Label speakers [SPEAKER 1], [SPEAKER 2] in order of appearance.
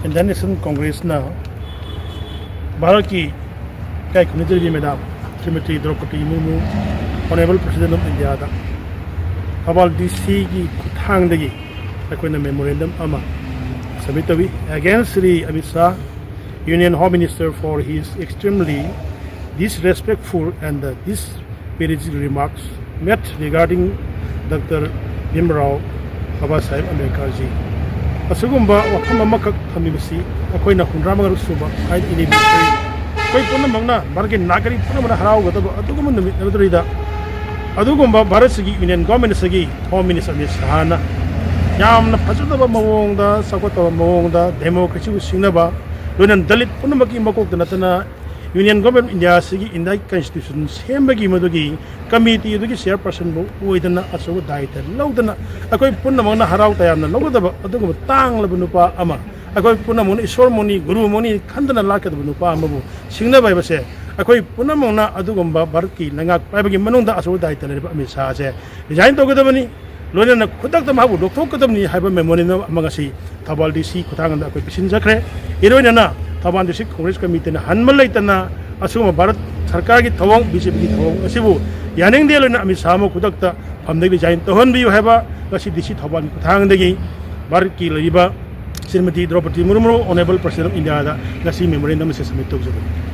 [SPEAKER 1] International Congress na Bharat ki kai Khuthangda Madam Srimati Draupadi Murmu, Honorable President of India da Thoubal DC ki Khuthangda gi akoina memorandum ama submit against Sri Amit Shah, Union Home Minister, for his extremely disrespectful and disparaging remarks made regarding Dr. Imphal Babasaheb Ambedkar ji. Asugumba wafam amakak thamibasi akoina hundramagar suba haid anniversary koi punna mangna barge nagari punna harau gadaba aduguma numit nadrida adugumba Bharat sigi Union Government sigi Home Minister Amit Shah na yamna phajadaba mawongda sakotaba mawongda democracy bu singnaba loinan dalit punna maki makok natana Union Government India sigi India Constitution sembagi madugi committee dugi chairperson bu oidana aso daita laudana akoi punna mangna harau tayamna laudaba aduguma tanglaba nupa ama akoi punna mangna isor moni guru moni khandana lakadaba nupa ama bu singnaba ibase akoi punna mangna adugumba Bharati nangak paibagi manungda aso daita leba Amit Shah se resign togadabani loinana khudakta mabu dokthokadabni haiba memorandum amagasi Thoubal DC Khuthangda akoi Pisinkhre iroinana Thoubal District Congress Committee na hanmal laitana asuma Bharat Sarkar ki thawang BJP ki thawang asibu yaning de loina Amit Shah mo khudakta phamdagi jain tohon bi haiba ngasi DC Thoubal Khuthangda gi Bharat ki laiba Srimati Draupadi Murmu, Honorable President of India da ngasi memorandum se submit tawjaba.